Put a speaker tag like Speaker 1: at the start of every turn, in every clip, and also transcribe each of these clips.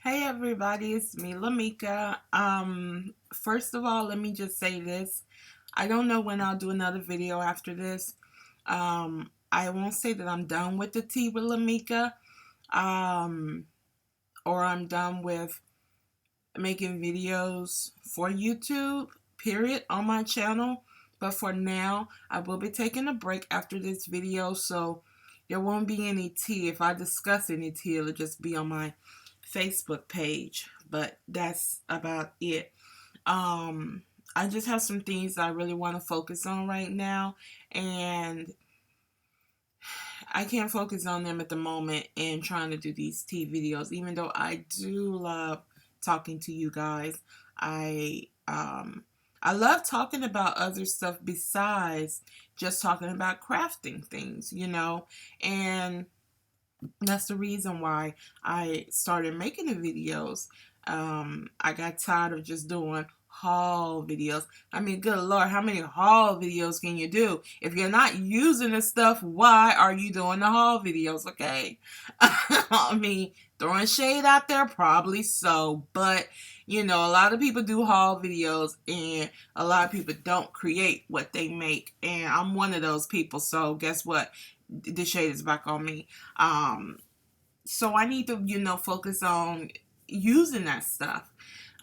Speaker 1: Hey everybody, it's me, Lamika. First of all, let me just say this. I don't know when I'll do another video after this. I won't say that I'm done with the tea with Lamika, um, or I'm done with making videos for YouTube, period, on my channel. But for now, I will be taking a break after this video, so there won't be any tea. If I discuss any tea, it'll just be on my Facebook page. But that's about it. Um, I just have some things I really want to focus on right now, and I can't focus on them at the moment and trying to do these tea videos, even though I do love talking to you guys. I um I love talking about other stuff besides just talking about crafting things. And that's the reason why I started making the videos. I got tired of just doing haul videos. I mean, good Lord, how many haul videos can you do? If you're not using the stuff, why are you doing the haul videos? Okay. I mean, throwing shade out there, probably so. But, a lot of people do haul videos and a lot of people don't create what they make. And I'm one of those people. So, guess what? The shade is back on me. Um, so I need to, focus on using that stuff.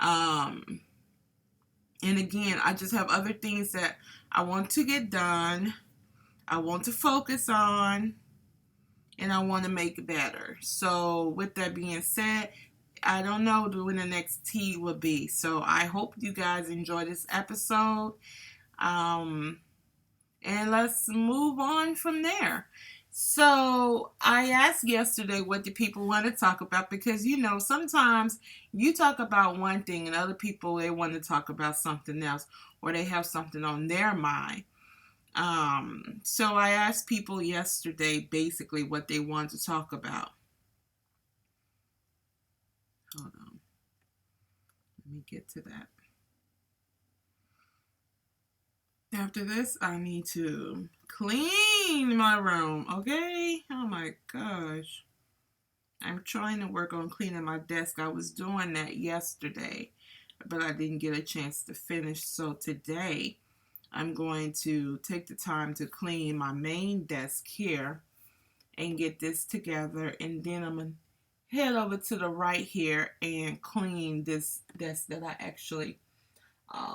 Speaker 1: Um, and again, I just have other things that I want to get done, I want to focus on, and I want to make better. So, with that being said, I don't know when the next tea will be. So, I hope you guys enjoy this episode. Um, and let's move on from there. So I asked yesterday what do people want to talk about because sometimes you talk about one thing and other people they want to talk about something else or they have something on their mind. So I asked people yesterday basically what they wanted to talk about. Hold on, let me get to that. After this, I need to clean my room, okay? Oh my gosh. I'm trying to work on cleaning my desk. I was doing that yesterday, but I didn't get a chance to finish. So today, I'm going to take the time to clean my main desk here and get this together. And then I'm going to head over to the right here and clean this desk that I actually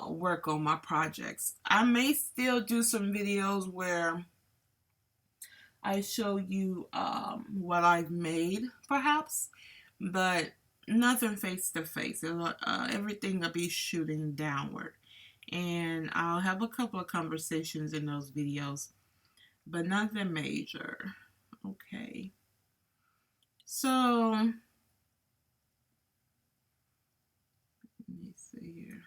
Speaker 1: work on my projects. I may still do some videos where I show you what I've made, perhaps, but nothing face to face. Everything will be shooting downward. And I'll have a couple of conversations in those videos, but nothing major. Okay. So, let me see here.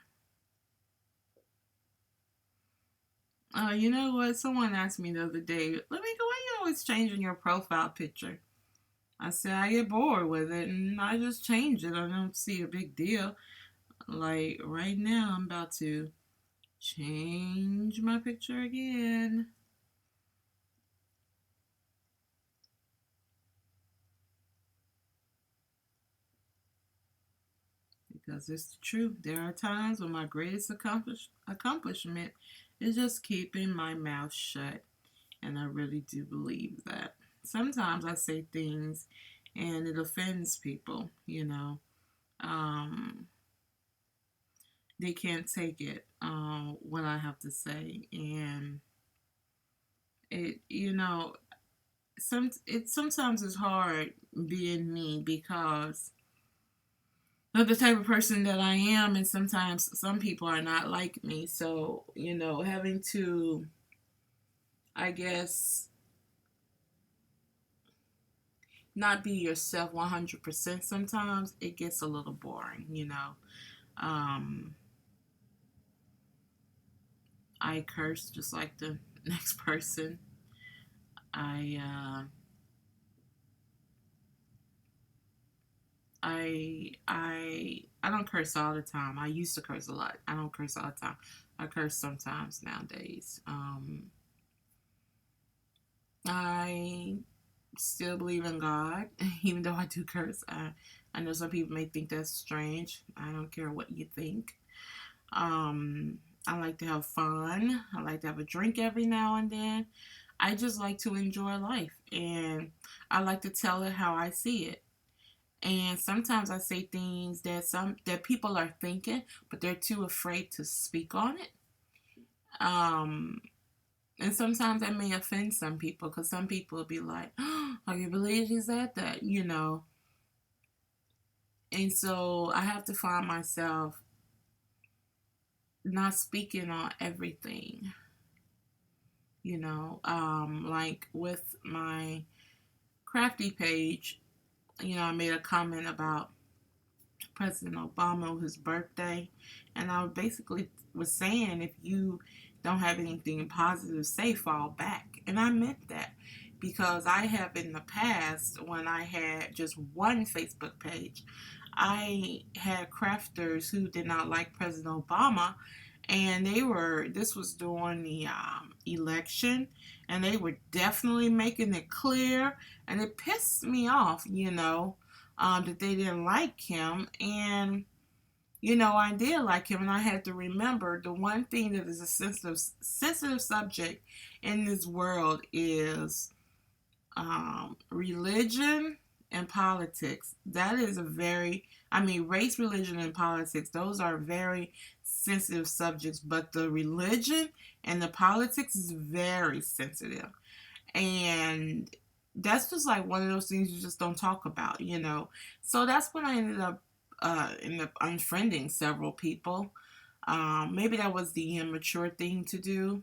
Speaker 1: You know what? Someone asked me the other day, let me go, why you always changing your profile picture? I said I get bored with it and I just change it. I don't see a big deal. Like right now, I'm about to change my picture again. Because it's the truth. There are times when my greatest accomplishment is just keeping my mouth shut. And I really do believe that. Sometimes I say things and it offends people. Um, they can't take it, what I have to say. And it, sometimes it's hard being me because of the type of person that I am, and sometimes some people are not like me. So having to, I guess, not be yourself 100%. Sometimes it gets a little boring. Um, I curse just like the next person. I uh, I don't curse all the time. I used to curse a lot. I don't curse all the time. I curse sometimes nowadays. I still believe in God, even though I do curse. I know some people may think that's strange. I don't care what you think. Um, I like to have fun. I like to have a drink every now and then. I just like to enjoy life, and I like to tell it how I see it. And sometimes I say things that people are thinking, but they're too afraid to speak on it. Um, and sometimes that may offend some people because some people will be like, "Oh, you believe he said that?" You know. And so I have to find myself not speaking on everything. Like with my crafty page, I made a comment about President Obama, his birthday, and I basically was saying if you don't have anything positive to say, fall back. And I meant that because I have in the past, when I had just one Facebook page, I had crafters who did not like President Obama, and this was during the election, and they were definitely making it clear, and it pissed me off, that they didn't like him. And I did like him, and I had to remember the one thing that is a sensitive subject in this world is religion and politics. That is race, religion, and politics, those are very sensitive subjects, but the religion and the politics is very sensitive. And that's just like one of those things you just don't talk about. So that's when I ended up unfriending several people. Maybe that was the immature thing to do.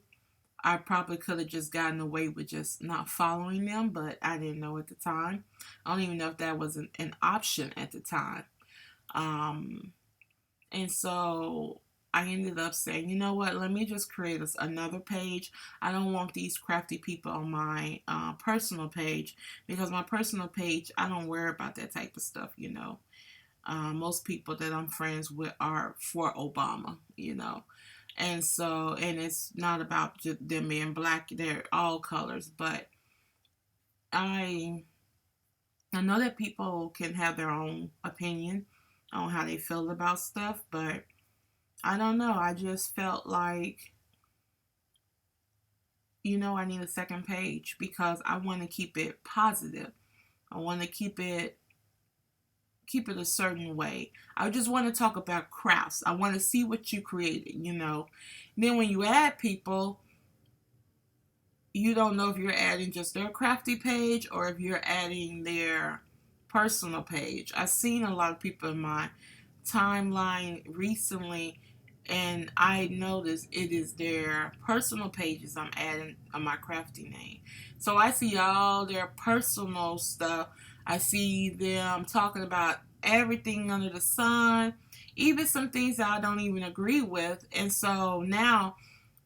Speaker 1: I probably could have just gotten away with just not following them, but I didn't know at the time. I don't even know if that was an option at the time. Um, and so I ended up saying, you know what, let me just create another page. I don't want these crafty people on my personal page, because my personal page, I don't worry about that type of stuff. Most people that I'm friends with are for Obama. And it's not about just them being black, they're all colors. But I I know that people can have their own opinion on how they feel about stuff, but I don't know. I just felt like, I need a second page because I want to keep it positive. I want to keep it a certain way. I just want to talk about crafts. I want to see what you created. Then when you add people, you don't know if you're adding just their crafty page or if you're adding their personal page. I've seen a lot of people in my timeline recently, and I noticed it is their personal pages I'm adding on my crafty name. So I see all their personal stuff. I see them talking about everything under the sun, even some things that I don't even agree with. And so now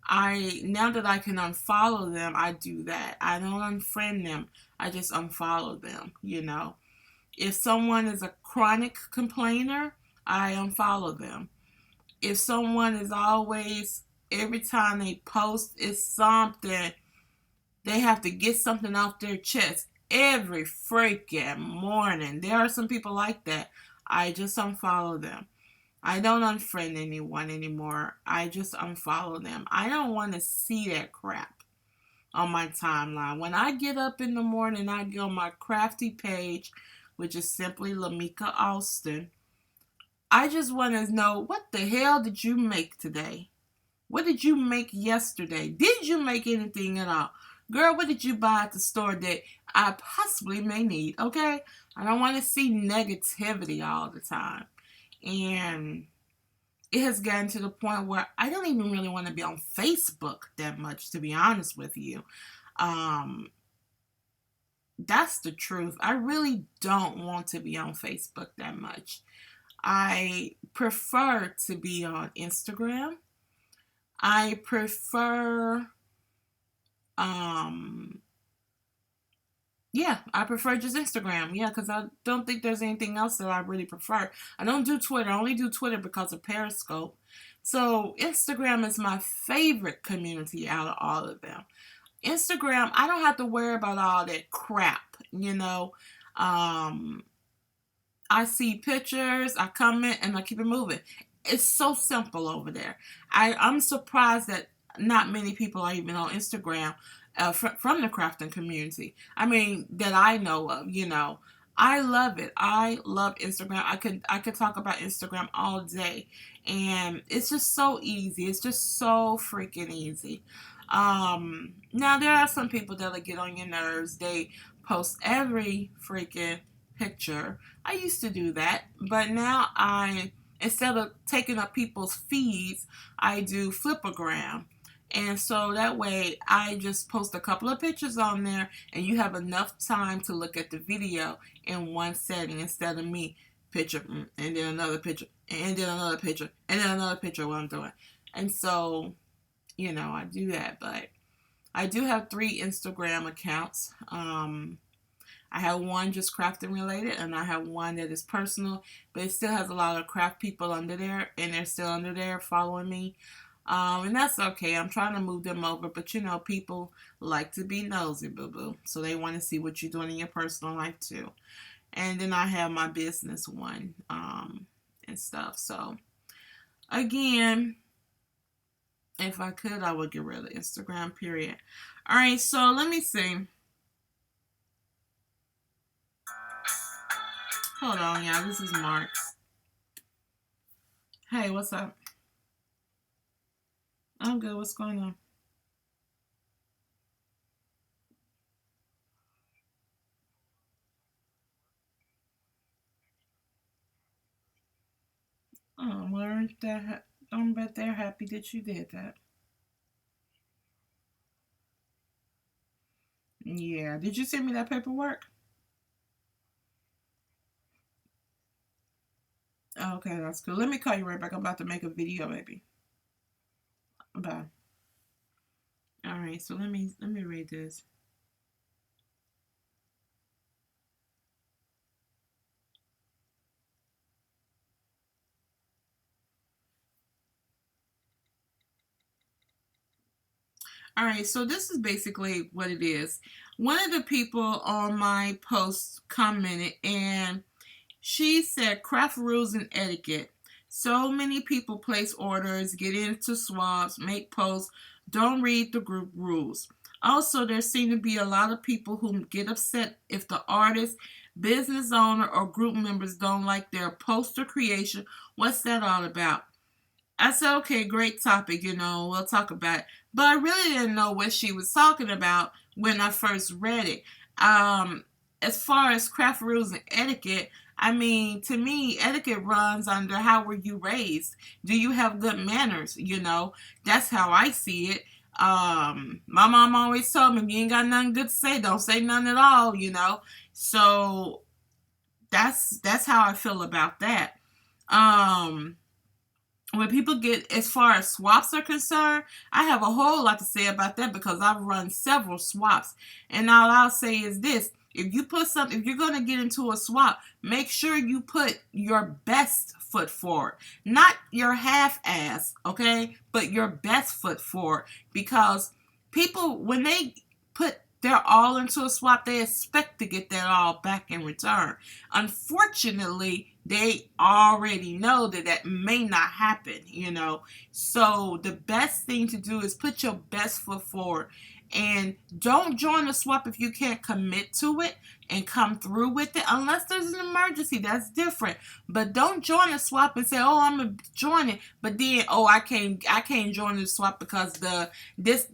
Speaker 1: that I can unfollow them, I do that. I don't unfriend them. I just unfollow them. If someone is a chronic complainer, I unfollow them. If someone is always, every time they post, it's something, they have to get something off their chest every freaking morning. There are some people like that. I just unfollow them. I don't unfriend anyone anymore. I just unfollow them. I don't want to see that crap on my timeline. When I get up in the morning, I go on my crafty page, which is simply Lamika Alston. I just want to know, what the hell did you make today? What did you make yesterday? Did you make anything at all? Girl, what did you buy at the store that I possibly may need? Okay? I don't want to see negativity all the time. And it has gotten to the point where I don't even really want to be on Facebook that much, to be honest with you. That's the truth. I really don't want to be on Facebook that much. I prefer to be on Instagram. I prefer, um, I prefer just Instagram. Yeah, because I don't think there's anything else that I really prefer. I don't do Twitter. I only do Twitter because of Periscope. So Instagram is my favorite community out of all of them. Instagram, I don't have to worry about all that crap. I see pictures, I comment, and I keep it moving. It's so simple over there. I'm surprised that not many people are even on Instagram from the crafting community. I mean, that I know of, you know. I love it. I love Instagram. I could talk about Instagram all day, and it's just so easy. It's just so freaking easy. Now there are some people that'll get on your nerves. They post every freaking picture. I used to do that, but now instead of taking up people's feeds, I do Flipagram. And so that way I just post a couple of pictures on there and you have enough time to look at the video in one setting instead of me picture and then another picture and then another picture and then another picture of what I'm doing. And so, I do that, but I do have 3 Instagram accounts. I have one just crafting related, and I have one that is personal, but it still has a lot of craft people under there, and they're still under there following me. And that's okay. I'm trying to move them over, but people like to be nosy, boo boo. So they want to see what you're doing in your personal life too. And then I have my business one, and stuff. So again, if I could, I would get rid of Instagram, period. All right, so let me see. Hold on, y'all. This is Marks. Hey, what's up? I'm good. What's going on? Oh, well, don't bet they're happy that you did that. Yeah. Did you send me that paperwork? Oh, okay, that's cool. Let me call you right back. I'm about to make a video, baby. Bye. All right. So let me read this. All right, so this is basically what it is. One of the people on my post commented and she said craft rules and etiquette. So many people place orders, get into swaps, make posts, don't read the group rules. Also, there seem to be a lot of people who get upset if the artist, business owner, or group members don't like their poster creation. What's that all about? I said, okay, great topic, we'll talk about it. But I really didn't know what she was talking about when I first read it. As far as craft rules and etiquette, I mean, to me, etiquette runs under how were you raised? Do you have good manners? That's how I see it. My mom always told me, if you ain't got nothing good to say, don't say nothing at all. So that's how I feel about that. When people get as far as swaps are concerned, I have a whole lot to say about that because I've run several swaps. And all I'll say is this: if you're gonna get into a swap, make sure you put your best foot forward, not your half ass, okay, but your best foot forward. Because people, when they put their all into a swap, they expect to get that all back in return. Unfortunately, they already know that that may not happen. So the best thing to do is put your best foot forward and don't join a swap if you can't commit to it and come through with it, unless there's an emergency. That's different. But don't join a swap and say, "Oh, I'm gonna join it," but then, "Oh, I can't join the swap because this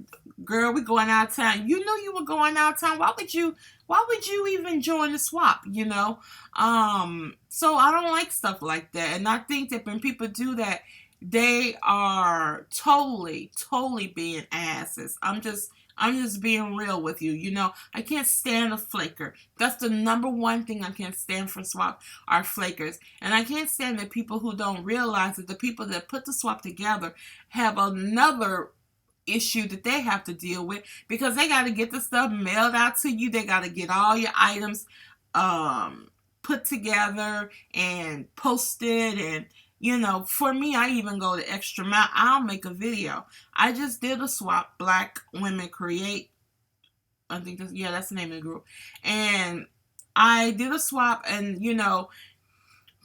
Speaker 1: girl, we going out of town." You knew you were going out of town. Why would you even join the swap? So I don't like stuff like that. And I think that when people do that, they are totally, totally being asses. I'm just being real with you. I can't stand a flaker. That's the number one thing I can't stand for swap are flakers. And I can't stand the people who don't realize that the people that put the swap together have another issue that they have to deal with because they got to get the stuff mailed out to you. They got to get all your items put together and posted. And for me, I even go the extra mile. I'll make a video. I just did a swap, Black Women Create. I think that's the name of the group. And I did a swap, and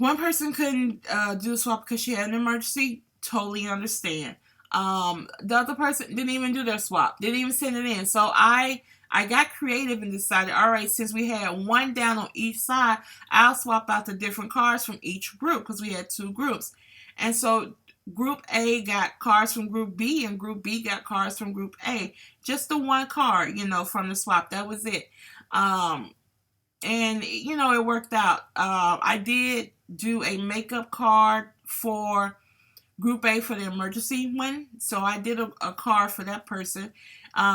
Speaker 1: One person couldn't do a swap because she had an emergency. Totally understand. The other person didn't even do their swap. Didn't even send it in. So I got creative and decided, all right, since we had one down on each side, I'll swap out the different cards from each group because we had two groups. And so Group A got cards from Group B, and Group B got cards from Group A. Just the one card, from the swap. That was it. And it worked out. I did do a makeup card for Group A for the emergency one. So I did a card for that person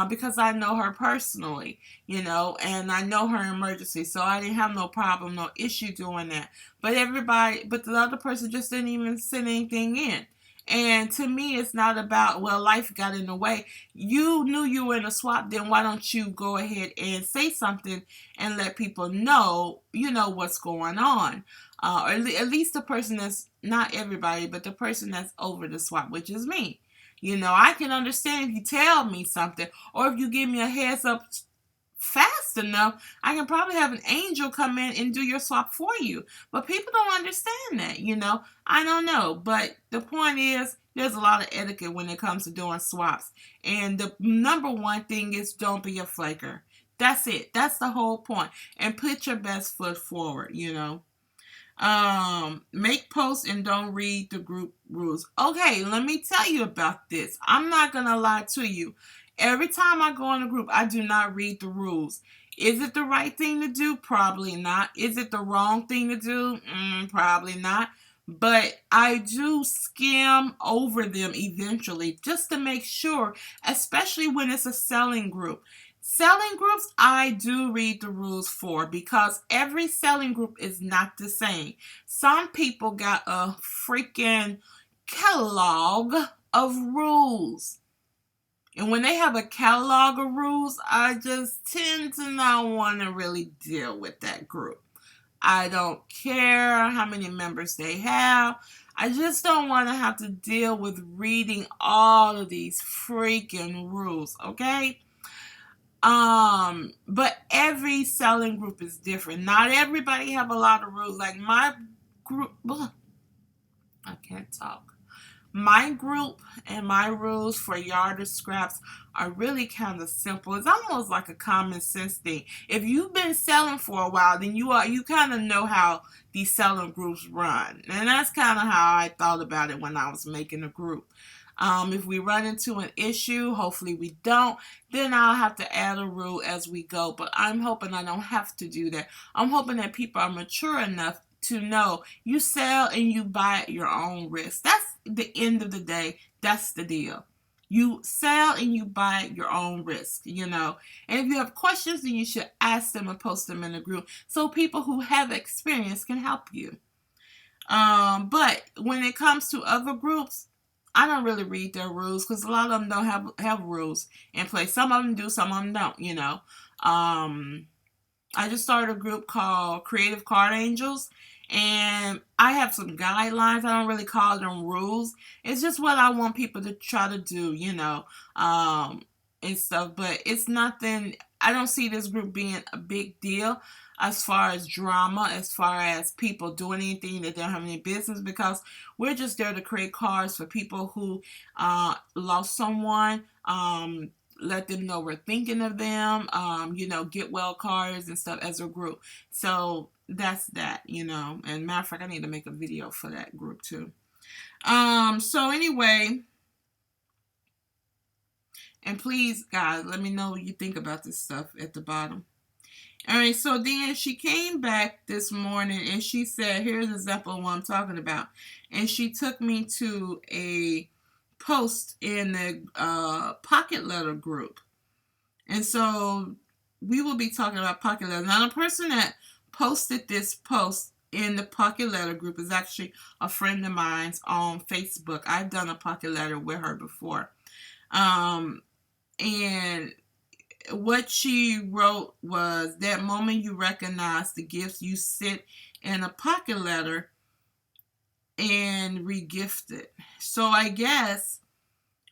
Speaker 1: because I know her personally, and I know her emergency. So I didn't have no problem, no issue doing that. But the other person just didn't even send anything in. And to me, it's not about, well, life got in the way. You knew you were in a swap, then why don't you go ahead and say something and let people know, what's going on. Or at least the person that's, not everybody, but the person that's over the swap, which is me. I can understand if you tell me something, or if you give me a heads up fast enough, I can probably have an angel come in and do your swap for you. But people don't understand that, I don't know. But the point is, there's a lot of etiquette when it comes to doing swaps. And the number one thing is, don't be a flaker. That's it. That's the whole point. And put your best foot forward, Make posts and don't read the group rules. Okay, let me tell you about this. I'm not gonna lie to you. Every time I go in a group, I do not read the rules. Is it the right thing to do? Probably not. Is it the wrong thing to do? Probably not. But I do skim over them eventually just to make sure, especially when it's a selling group. Selling groups, I do read the rules for, because every selling group is not the same. Some people got a freaking catalog of rules. And when they have a catalog of rules, I just tend to not want to really deal with that group. I don't care how many members they have. I just don't want to have to deal with reading all of these freaking rules, okay? But every selling group is different. Not everybody have a lot of rules. Like my group, I can't talk. My group and my rules for yard or scraps are really kind of simple. It's almost like a common sense thing. If you've been selling for a while, then you kind of know how these selling groups run. And that's kind of how I thought about it when I was making a group. If we run into an issue, hopefully we don't, then I'll have to add a rule as we go. But I'm hoping I don't have to do that. I'm hoping that people are mature enough to know you sell and you buy at your own risk. That's the end of the day. That's the deal. You sell and you buy at your own risk, And if you have questions, then you should ask them and post them in the group so people who have experience can help you. But when it comes to other groups, I don't really read their rules because a lot of them don't have rules in place. Some of them do, some of them don't, I just started a group called Creative Card Angels, and I have some guidelines. I don't really call them rules. It's just what I want people to try to do, and stuff. But it's nothing. I don't see this group being a big deal as far as drama, as far as people doing anything that they don't have any business, because we're just there to create cards for people who lost someone, let them know we're thinking of them, get well cards and stuff as a group. So that's that, and matter of fact, I need to make a video for that group too. So anyway, and please, guys, let me know what you think about this stuff at the bottom. All right, so then she came back this morning and she said, here's an example of what I'm talking about. And she took me to a post in the pocket letter group. And so we will be talking about pocket letters. Now, the person that posted this post in the pocket letter group is actually a friend of mine's on Facebook. I've done a pocket letter with her before. And what she wrote was, that moment you recognize the gifts you sent in a pocket letter and regift it. So I guess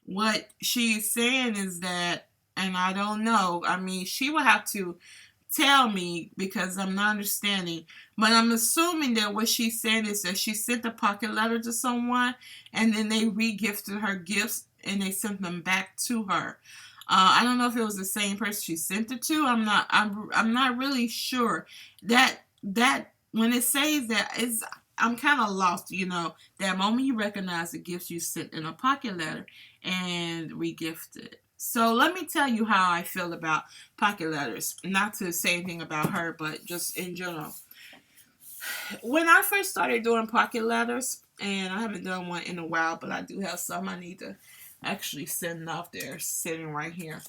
Speaker 1: what she's saying is that, and I don't know, I mean, she will have to tell me because I'm not understanding. But I'm assuming that what she's saying is that she sent a pocket letter to someone and then they re-gifted her gifts and they sent them back to her. I don't know if it was the same person she sent it to. I'm not really sure. That when it says that, it's I'm kind of lost. That moment you recognize the gifts you sent in a pocket letter and regifted. So let me tell you how I feel about pocket letters. Not to say anything about her, but just in general. When I first started doing pocket letters, and I haven't done one in a while, but I do have some I need to actually send off there, sitting right here.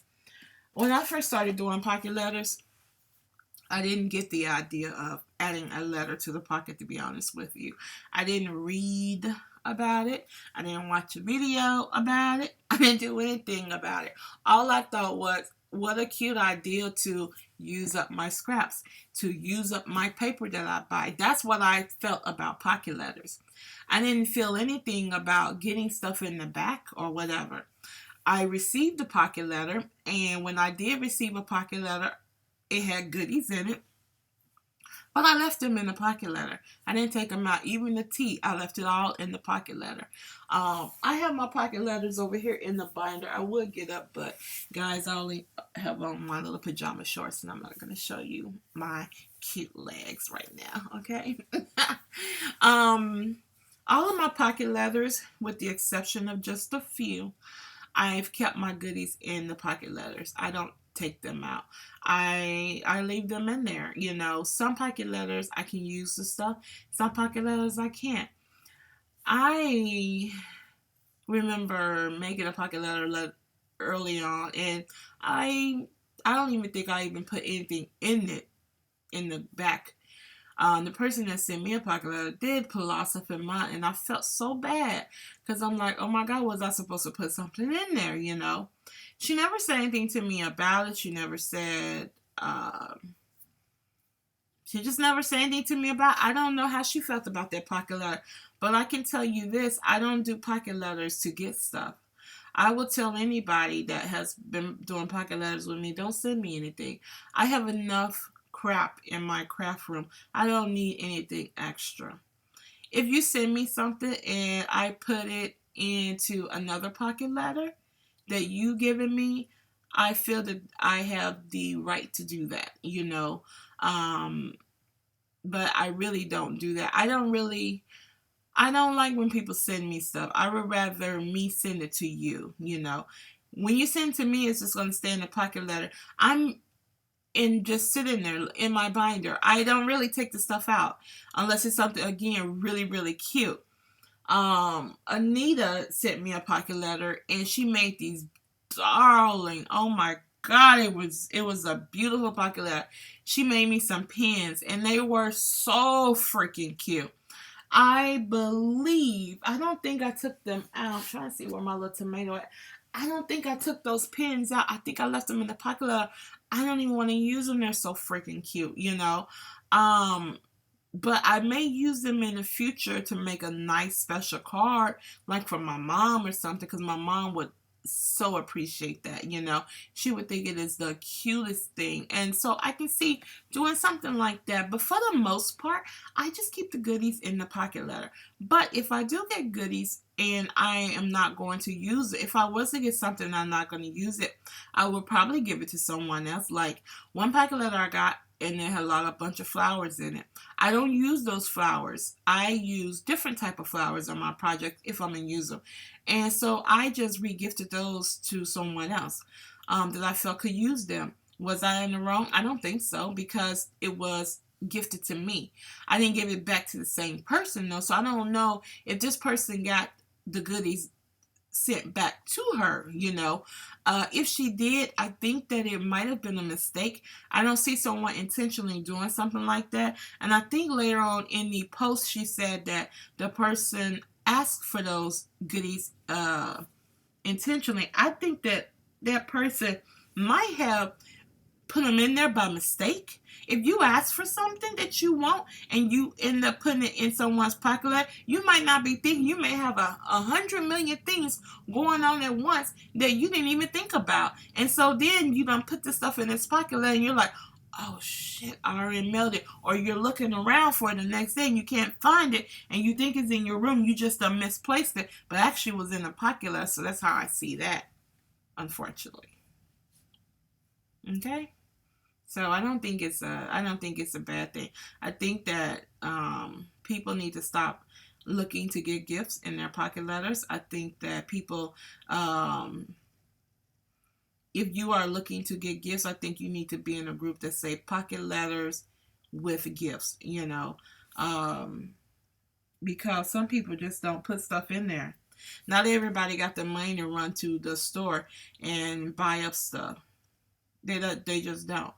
Speaker 1: When I first started doing pocket letters, I didn't get the idea of adding a letter to the pocket, to be honest with you. I didn't read about it. I didn't watch a video about it. I didn't do anything about it. All I thought was, what a cute idea to use up my scraps, to use up my paper that I buy. That's what I felt about pocket letters. I didn't feel anything about getting stuff in the back or whatever. I received a pocket letter, and when I did receive a pocket letter, it had goodies in it, but I left them in the pocket letter. I didn't take them out. Even the tea, I left it all in the pocket letter. I have my pocket letters over here in the binder. I would get up, but guys, I only have on my little pajama shorts, and I'm not going to show you my cute legs right now, okay? All of my pocket letters, with the exception of just a few, I've kept my goodies in the pocket letters. I don't take them out. I leave them in there. Some pocket letters I can use the stuff. Some pocket letters I can't. I remember making a pocket letter early on, and I don't even think I even put anything in it in the back. The person that sent me a pocket letter did put a lot of stuff in mine, and I felt so bad because I'm like, oh my God, was I supposed to put something in there? She never said anything to me about it. She never said, she just never said anything to me about it. I don't know how she felt about that pocket letter, but I can tell you this: I don't do pocket letters to get stuff. I will tell anybody that has been doing pocket letters with me, don't send me anything. I have enough crap in my craft room. I don't need anything extra. If you send me something and I put it into another pocket letter that you given me, I feel that I have the right to do that, but I really don't do that. I don't like when people send me stuff. I would rather me send it to you, When you send it to me, it's just going to stay in the pocket letter. And just sit in there in my binder. I don't really take the stuff out unless it's something, again, really, really cute. Anita sent me a pocket letter, and she made these darling, oh my God, it was a beautiful pocket letter. She made me some pins, and they were so freaking cute. I don't think I took them out. I'm trying to see where my little tomato at. I don't think I took those pins out. I think I left them in the pocket letter. I don't even want to use them. They're so freaking cute, But I may use them in the future to make a nice special card, like for my mom or something, because my mom would so appreciate that, She would think it is the cutest thing. And so I can see doing something like that. But for the most part, I just keep the goodies in the pocket letter. But if I do get goodies and I am not going to use it, if I was to get something and I'm not going to use it, I would probably give it to someone else. Like one pocket letter I got, and it had a bunch of flowers in it. I don't use those flowers. I use different type of flowers on my project if I'm going to use them. And so I just regifted those to someone else that I felt could use them. Was I in the wrong? I don't think so, because it was gifted to me. I didn't give it back to the same person, though, so I don't know if this person got the goodies sent back to her, If she did, I think that it might have been a mistake. I don't see someone intentionally doing something like that. And I think later on in the post, she said that the person asked for those goodies intentionally. I think that that person might have put them in there by mistake. If you ask for something that you want and you end up putting it in someone's pocket, you might not be thinking. You may have 100 million things going on at once that you didn't even think about. And so then you done put the stuff in this pocket and you're like, oh shit, I already mailed it. Or you're looking around for it the next day and you can't find it and you think it's in your room. You just misplaced it, but actually was in a pocket letter. So that's how I see that, unfortunately. Okay? So I don't think it's a bad thing. I think that people need to stop looking to get gifts in their pocket letters. I think that people if you are looking to get gifts, I think you need to be in a group that say pocket letters with gifts, because some people just don't put stuff in there. Not everybody got the money to run to the store and buy up stuff. They just don't.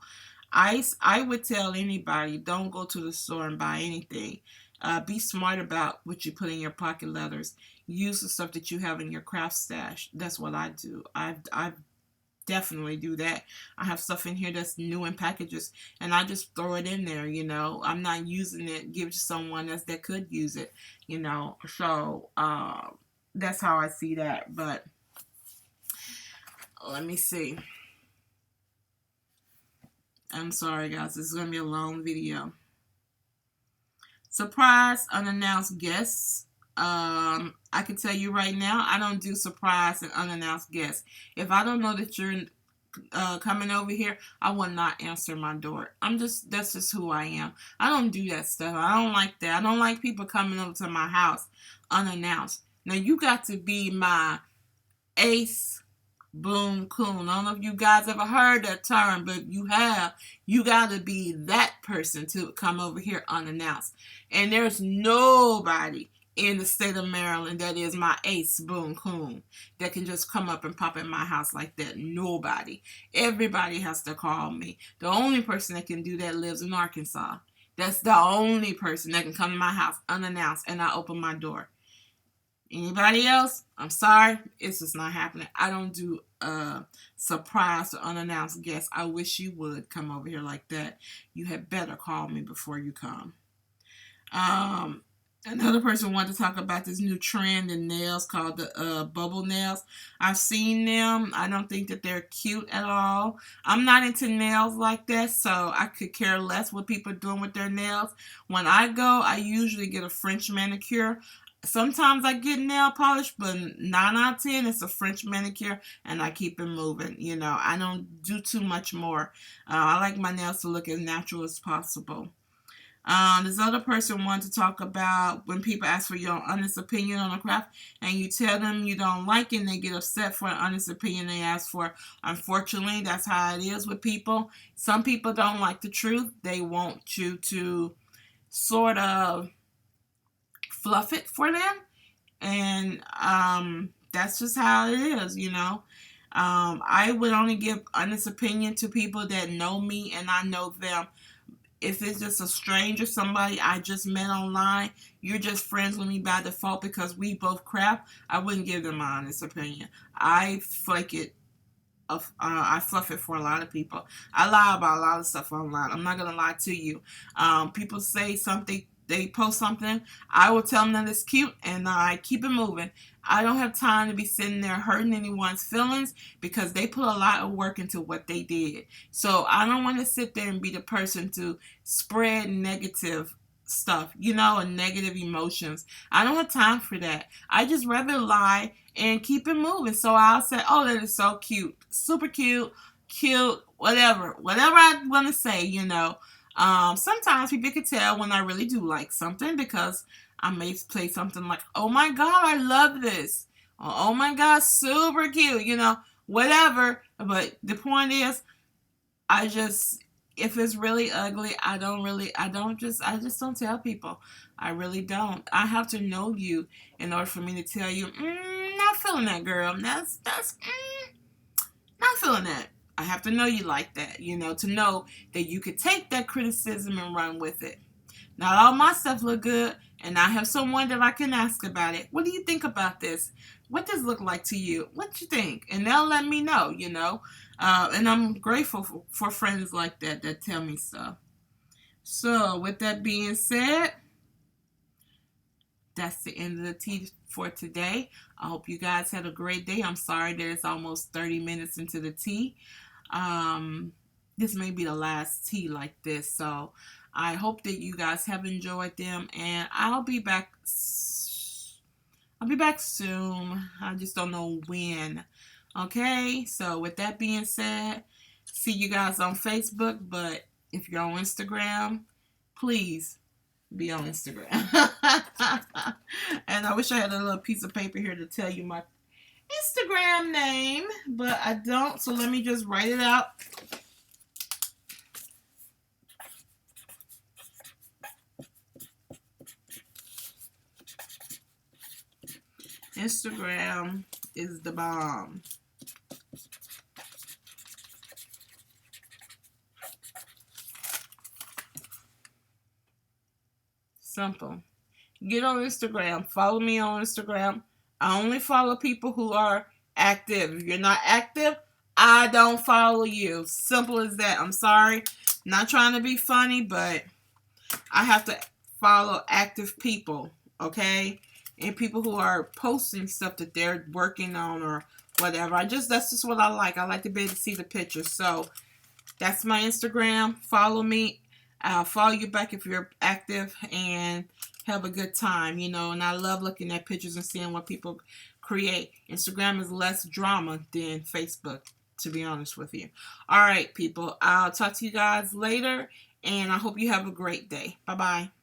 Speaker 1: I would tell anybody, don't go to the store and buy anything. Be smart about what you put in your pocket letters. Use the stuff that you have in your craft stash. That's what I do. I definitely do that. I have stuff in here that's new in packages, and I just throw it in there. I'm not using it. Give it to someone else that could use it. So that's how I see that. But let me see. I'm sorry, guys. This is going to be a long video. Surprise unannounced guests. I can tell you right now, I don't do surprise and unannounced guests. If I don't know that you're coming over here, I will not answer my door. That's just who I am. I don't do that stuff. I don't like that. I don't like people coming over to my house unannounced. Now, you got to be my ace boom coon. I don't know if you guys ever heard that term, but if you have, you got to be that person to come over here unannounced. And there's nobody in the state of Maryland that is my ace boom coon that can just come up and pop in my house like that. Nobody. Everybody has to call me. The only person that can do that lives in Arkansas. That's the only person that can come to my house unannounced and I open my door. Anybody else? I'm sorry. It's just not happening. I don't do surprise or unannounced guests. I wish you would come over here like that. You had better call me before you come. Another person wanted to talk about this new trend in nails called the bubble nails. I've seen them. I don't think that they're cute at all. I'm not into nails like that, so I could care less what people are doing with their nails. When I go, I usually get a French manicure. Sometimes I get nail polish, but 9 out of 10 it's a French manicure, and I keep it moving. I don't do too much more. I like my nails to look as natural as possible. This other person wanted to talk about when people ask for your honest opinion on a craft and you tell them you don't like it and they get upset for an honest opinion they ask for. Unfortunately, that's how it is with people. Some people don't like the truth. They want you to sort of fluff it for them. And that's just how it is, I would only give honest opinion to people that know me and I know them. If it's just a stranger, somebody I just met online, you're just friends with me by default because we both craft, I wouldn't give them my honest opinion. I fluff it for a lot of people. I lie about a lot of stuff online. I'm not going to lie to you. People say something, they post something, I will tell them that it's cute and I keep it moving. I don't have time to be sitting there hurting anyone's feelings because they put a lot of work into what they did. So I don't want to sit there and be the person to spread negative stuff, and negative emotions. I don't have time for that. I just rather lie and keep it moving. So I'll say, oh, that is so cute, super cute, whatever I want to say, Sometimes people can tell when I really do like something because I may play something like, oh my God, I love this. Or, oh my God, super cute, whatever. But the point is, if it's really ugly, I just don't tell people. I really don't. I have to know you in order for me to tell you, not feeling that, girl. That's not feeling that. I have to know you like that, to know that you could take that criticism and run with it. Not all my stuff look good, and I have someone that I can ask about it. What do you think about this? What does it look like to you? What you think? And they'll let me know, and I'm grateful for friends like that tell me stuff. So, with that being said, that's the end of the tea for today. I hope you guys had a great day. I'm sorry that it's almost 30 minutes into the tea. this may be the last tea like this. So I hope that you guys have enjoyed them, and I'll be back. I'll be back soon. I just don't know when. Okay, so with that being said, see you guys on Facebook, but if you're on Instagram, please be on Instagram. And I wish I had a little piece of paper here to tell you my Instagram name, but I don't, so let me just write it out. Instagram is the bomb. Simple. Get on Instagram. Follow me on Instagram. I only follow people who are active. If you're not active, I don't follow you. Simple as that. I'm sorry. Not trying to be funny, but I have to follow active people, okay? And people who are posting stuff that they're working on or whatever. That's just what I like. I like to be able to see the pictures. So that's my Instagram. Follow me. I'll follow you back if you're active, and have a good time, you know. And I love looking at pictures and seeing what people create. Instagram is less drama than Facebook, to be honest with you. All right, people. I'll talk to you guys later, and I hope you have a great day. Bye-bye.